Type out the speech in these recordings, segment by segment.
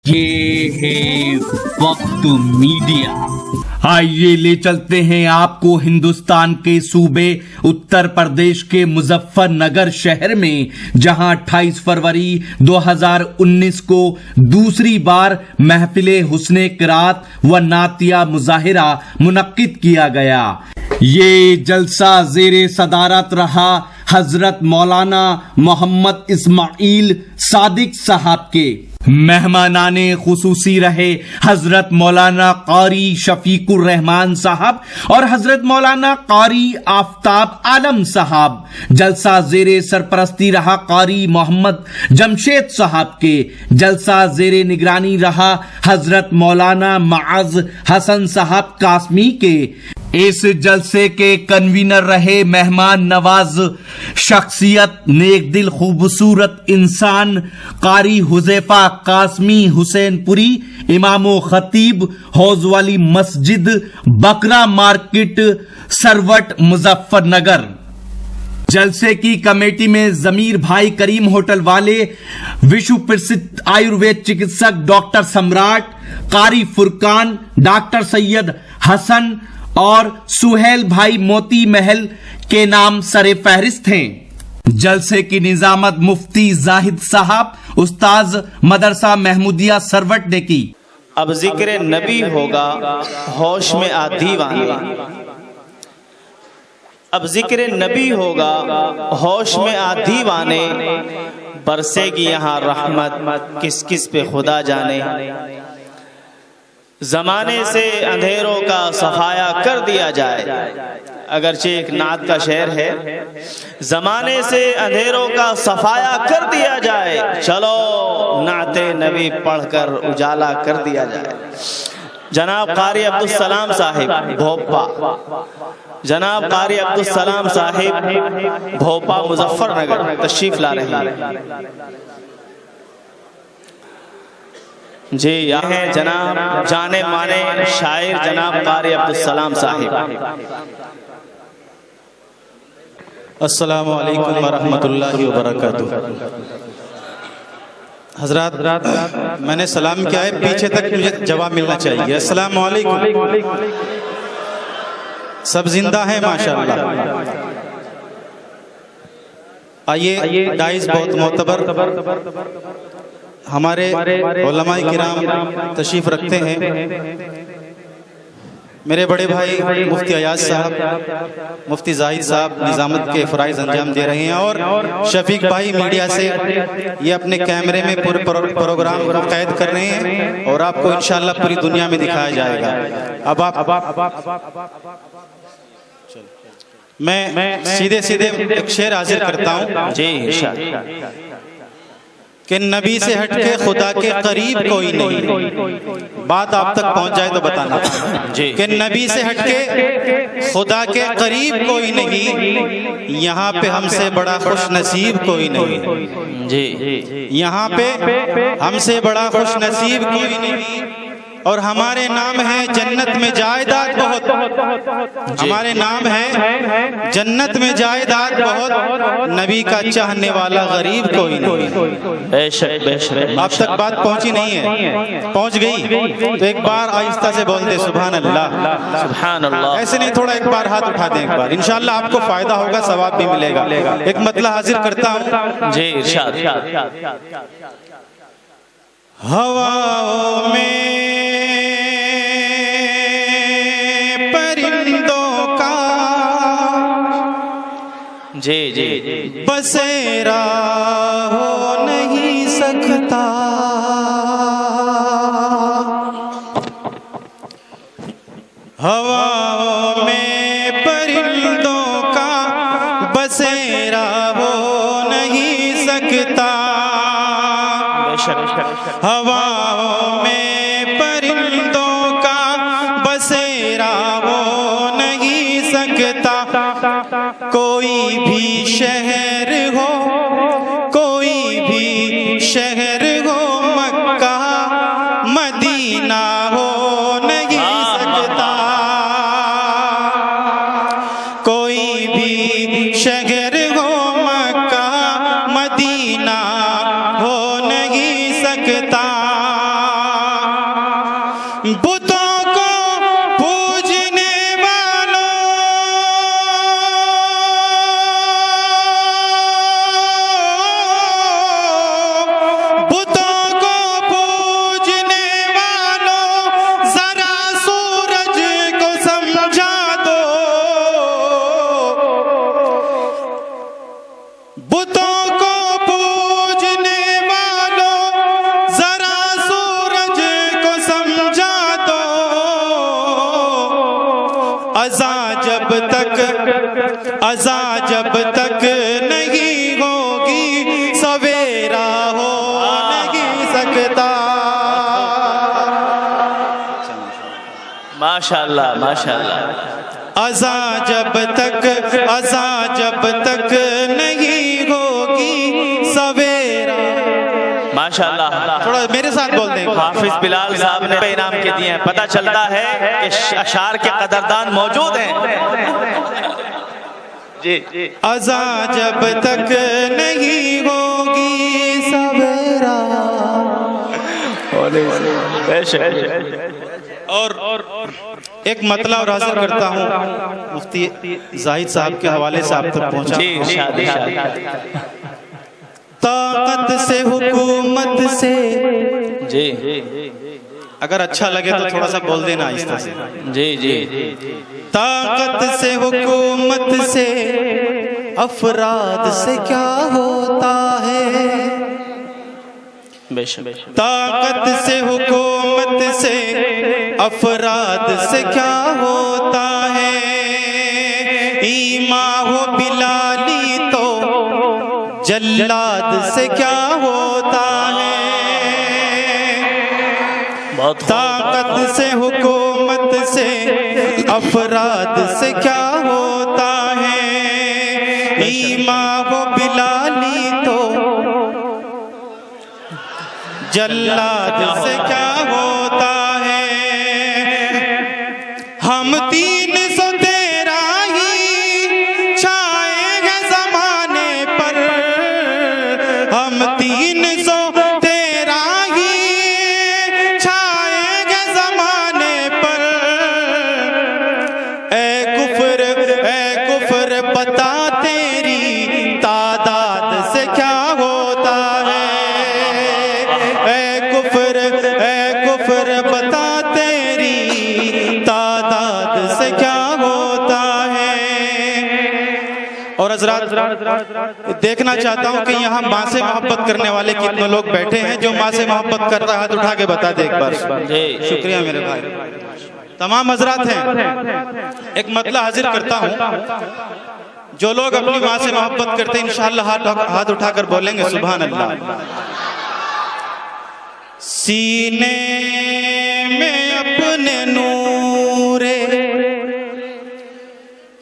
ये है वक्त मीडिया। आइए ले चलते हैं आपको हिंदुस्तान के सूबे उत्तर प्रदेश के मुजफ्फरनगर शहर में, जहां 28 फरवरी 2019 को दूसरी बार महफिले हुस्ने क़िरात व नातिया मुजाहिरा मुनक्किद किया गया। ये जलसा जेरे सदारत रहा हजरत मौलाना मोहम्मद इस्माइल सादिक साहब के। मेहमानाने खुसूसी रहे हजरत मौलाना कारी शफीकुर रहमान साहब और हजरत मौलाना कारी आफ्ताब आलम साहब। जलसा जेरे सरपरस्ती रहा कारी मोहम्मद जमशेद साहब के। जलसा जेरे निगरानी रहा हजरत मौलाना माज हसन साहब कासमी के। इस जलसे के कन्वीनर रहे मेहमान नवाज शख्सियत, नेक दिल, खूबसूरत इंसान कारी हुजैफा कासमी हुसैनपुरी, इमामो खतीब, हौज वाली मस्जिद, बकरा मार्केट, सरवट, मुजफ्फरनगर। जलसे की कमेटी में जमीर भाई करीम होटल वाले, विश्व प्रसिद्ध आयुर्वेद चिकित्सक डॉक्टर सम्राट, कारी फुरकान, डॉक्टर सैयद हसन और सुहेल भाई मोती महल के नाम सरे फहरिस्त हैं। जलसे की निजामत मुफ्ती जाहिद साहब, उस्ताज मदरसा महमूदिया सरवट ने की। अब जिक्र नबी होगा होश में आ दीवाने, अब जिक्र नबी होगा होश में आ दीवाने, बरसेगी यहाँ रहमत किस किस पे खुदा जाने। जमाने से अंधेरों का सफाया कर दिया जाए, अगरचे एक नात का शेर है, जमाने से अंधेरों का सफाया कर दिया जाए, चलो नाते नबी पढ़कर उजाला कर दिया जाए। जनाब कारी अब्दुल सलाम साहिब भोपा, जनाब कारी अब्दुल सलाम साहिब भोपा मुजफ्फरनगर तशरीफ ला रहे हैं। जी यहाँ हैं जनाब जाने माने शायर जनाब कारी अब्दुल सलाम साहिब। अस्सलामु अलैकुम व रहमतुल्लाहि व बरकातुहू। हजरात, मैंने सलाम किया है, पीछे तक मुझे जवाब मिलना चाहिए। अस्सलामु अलैकुम। सब जिंदा है माशाअल्लाह। आइए, डाइस बहुत मोतबर हमारे उलमाए किराम तशरीफ रखते हैं। मेरे बड़े भाई मुफ्ती अयाज साहब, मुफ्ती जाहिद साहब निजामत के फ़राइज़ अंजाम दे रहे हैं और शफीक भाई मीडिया से ये अपने कैमरे में पूरे प्रोग्राम को कैद कर रहे हैं और आपको इंशाअल्लाह पूरी दुनिया में दिखाया जाएगा। अब आप मैं सीधे सीधे एक शेर हाजिर करता हूँ जी कि नबी से हटके खुदा के करीब कोई नहीं। बात आप तक पहुंच जाए तो बताना जी कि नबी से हटके खुदा के करीब कोई नहीं, यहाँ पे हमसे बड़ा खुश नसीब कोई नहीं। जी यहाँ पे हमसे बड़ा खुश नसीब कोई नहीं और हमारे नाम है जन्नत में जायदाद बहुत, हमारे नाम है जन्नत में जायदाद बहुत, नबी का चाहने वाला गरीब कोई नहीं। बेशक बेशक आप तक बात पहुंची नहीं है, पहुंच गई तो एक बार आहिस्ता से बोल दे सुभान अल्लाह, सुभान अल्लाह। ऐसे नहीं, थोड़ा एक बार हाथ उठा दें, एक बार इंशाअल्लाह आपको फायदा होगा, सवाब भी मिलेगा। एक मतलब हाजिर करता हूँ जी इरशाद। हवाओं में परिंदों का जी जी बसेरा हो नहीं सकता, हवाओं में परिंदों का बसेरा हो नहीं सकता, हवाओं में परिंदों का बसेरा हो नहीं सकता। कोई भी शहर हो, कोई भी शहर हो, मक्का मदीना हो नहीं सकता, कोई भी शहर हो, मक्का मदीना हो नहीं सकता। बुतों को पूजने वालों, बुतों को पूजने वालों, जरा सूरज को समझा दो। बुतों को पूजने वालों, जरा सूरज को समझा दो। अज़ा जब तक नहीं होगी, सवेरा हो नहीं सकता। माशाअल्लाह माशाअल्लाह। अज़ा जब तक नहीं होगी, सवेरा। माशाअल्लाह। थोड़ा मेरे साथ बोल दें। हाफिज बिलाल साहब ने इनाम के दिए हैं। पता चलता है कि अशार के कदरदान मौजूद हैं। जी जी। अज़ा जब तक नहीं होगी, सवेरा। और एक मतला और हाजिर करता हूँ, मुफ्ती जाहिद साहब के हवाले से आप तक पहुँचा। ताकत से हुकूमत से, जी अगर अच्छा लगे तो थोड़ा सा बोल देना आहिस्ता से। जी जी। ताकत से हुकूमत से, अफराद से क्या होता है। ताकत से हुकूमत से, अफराद से क्या होता है। ईमा हो बिलाली तो जल्लाद से क्या होता है। ताकत से हुकूमत से, अफराद से क्या होता है। ईमा हो बिलाली तो जल्लाद से क्या होता है। हम 313 ही छाएंगे ज़माने पर, हम 313 ही छाएंगे ज़माने पर। ए कुफ्र बता तेरी तादाद से क्या होता है। ए कुफ्र बता तेरी तादाद से क्या होता है। और हज़रात देखना चाहता हूँ कि यहाँ माँ से मोहब्बत करने वाले कितने लोग बैठे हैं। जो माँ से मोहब्बत कर रहा है हाथ उठा के बता दे एक बार। शुक्रिया मेरे भाई। तमाम हज़रात हैं। एक मतला हाजिर करता हूँ। जो लोग अपनी माँ से मोहब्बत करते हैं इंशाअल्लाह हाथ उठाकर बोलेंगे सुभान अल्लाह। सीने में अपने नूरे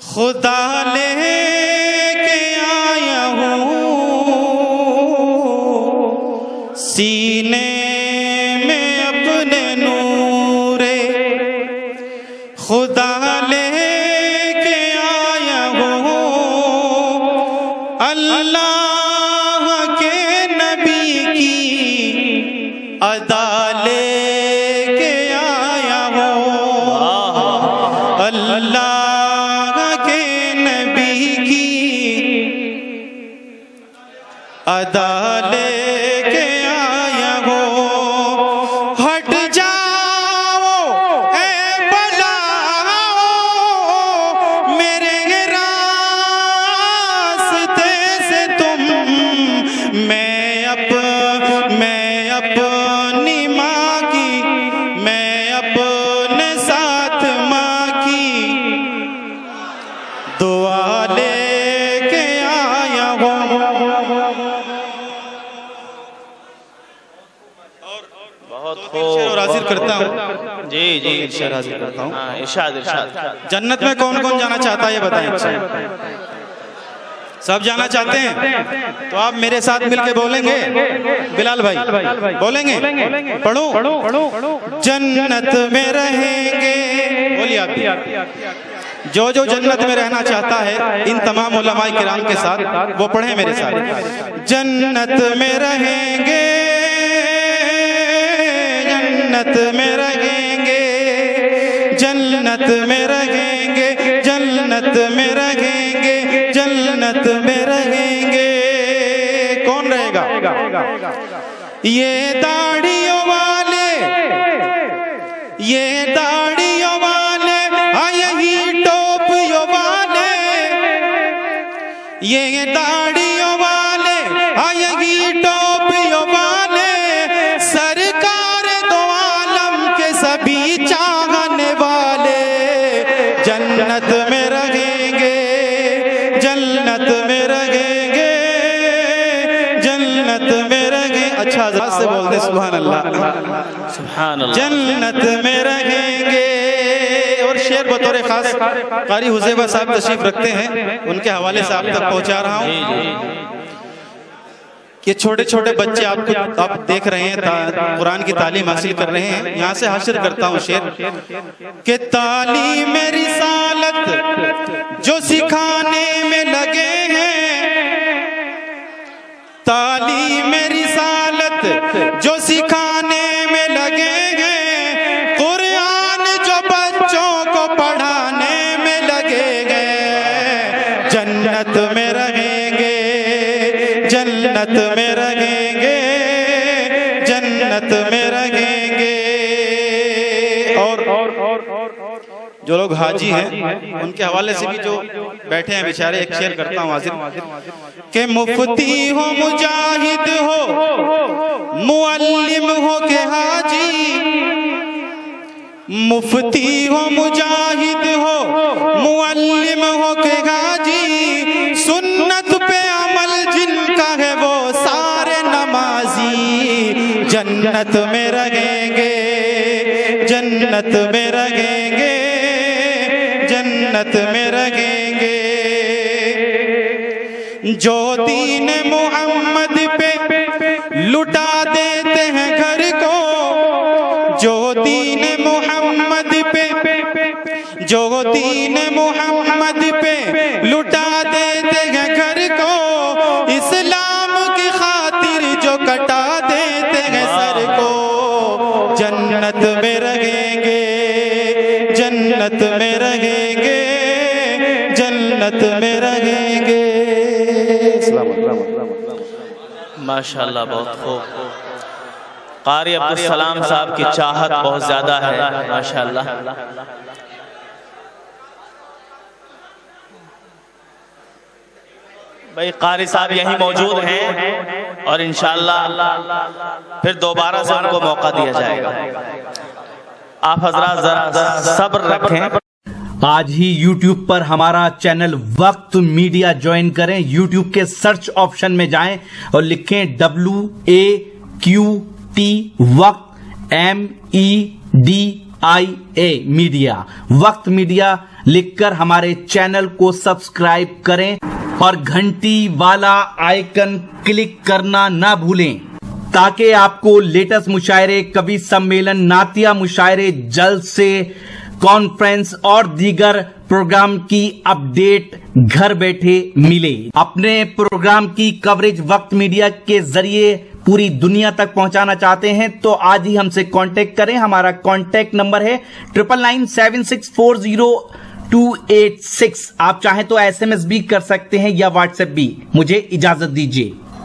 खुदा लेके आया हूँ। सीने में अपने नूरे खुदा लेके आया हूँ। अल्लाह के नबी की अदा लेके आया हूँ। अल्लाह के नबी की अदा लेके आया हूँ। हट जाओ ऐ बलाओ मेरे रास्ते से तुम। मैं अपनी माँ की, मैं अपने साथ माँ की दुआ लेके आया हूँ। बहुत और हाजिर करता हूँ। जी जी। शेर हाजिर करता हूँ। इरशाद इरशाद। जन्नत में कौन कौन जाना चाहता है ये बताएं। सब जाना चाहते हैं तो आप मेरे साथ मिलके बोलेंगे। बिलाल भाई बोलेंगे। पढ़ो। जन्नत में रहेंगे। बोलिए आप। जो जन्नत में रहना चाहता है इन तमाम उलमाए किराम के साथ वो पढ़े मेरे साथ। जन्नत में रहेंगे, जन्नत में रहेंगे जन्नत में रहेंगे, जन्नत में रहेंगे, जन्नत में रहेंगे। कौन रहेगा? ये दाढ़ियों वाले, ये दाढ़ियों वाले, यही टोपियों वाले, ये दाढ़ियों वाले, यही टोपियों वाले, सरकार दो आलम के सभी चाहने वाले, जन्नत में रहेंगे, जन्नत में रहेंगे, जन्नत में रहेंगे। अच्छा ज़रा से बोल दे सुभान अल्लाह, सुभान अल्लाह। जन्नत में रहेंगे। और शेर बतौर खास कारी हुज़ैफा साहब तशरीफ रखते हैं, उनके हवाले से आप तक पहुंचा रहा हूं कि छोटे छोटे बच्चे आप देख रहे हैं, कुरान की तालीम हासिल कर रहे हैं। यहाँ से हासिल करता हूँ शेर कि तालीम रिसालत जो सिखाने में लगे हैं, तालीम रिसालत जो सिखाने में लगे हैं, कुरान जो बच्चों को पढ़ाने में लगे हैं, जन्नत में रहेंगे, जन्नत में रहेंगे, जन्नत में रहेंगे। और जो लोग हाजी हैं उनके हवाले से भी जो बैठे हैं बेचारे, एक शेर करता हूँ हाजिर के मुफ्ती हो, मुजाहिद हो, मुअल्लिम हो के हाजी, मुफ्ती हो, मुजाहिद हो, मुअल्लिम हो के हाजी, सुन्नत पे अमल जिनका है वो सारे नमाजी, जन्नत में रहेंगे, जन्नत में रहेंगे, जन्नत में रहेंगे। जो दीन मोहम्मद पे लुटा देते हैं घर को, जो दीन मोहम्मद पे, जो दीन मोहम्मद पे लुटा देते हैं घर को, इस्लाम की खातिर जो कटा देते हैं सर को, जन्नत में रहेंगे, जन्नत में रहेंगे, जन्नत में रहेंगे। माशाअल्लाह, बहुत खूब। कारी अब्दुल सलाम साहब की चाहत बहुत ज्यादा है, माशाअल्लाह। भाई कारी साहब यहीं मौजूद हैं और इंशाअल्लाह फिर दोबारा से उनको मौका दिया जाएगा। आप हजरात जरा सब्र रखें। आज ही YouTube पर हमारा चैनल वक्त मीडिया ज्वाइन करें। YouTube के सर्च ऑप्शन में जाएं और लिखें WAQT वक्त MEDIA मीडिया, वक्त मीडिया लिखकर हमारे चैनल को सब्सक्राइब करें और घंटी वाला आइकन क्लिक करना ना भूलें ताकि आपको लेटेस्ट मुशायरे, कवि सम्मेलन, नातिया मुशायरे, जलसे, कॉन्फ्रेंस और दीगर प्रोग्राम की अपडेट घर बैठे मिले। अपने प्रोग्राम की कवरेज वक्त मीडिया के जरिए पूरी दुनिया तक पहुंचाना चाहते हैं तो आज ही हमसे कांटेक्ट करें। हमारा कांटेक्ट नंबर है 9997640286। आप चाहें तो SMS भी कर सकते हैं या व्हाट्सएप भी। मुझे इजाजत दीजिए।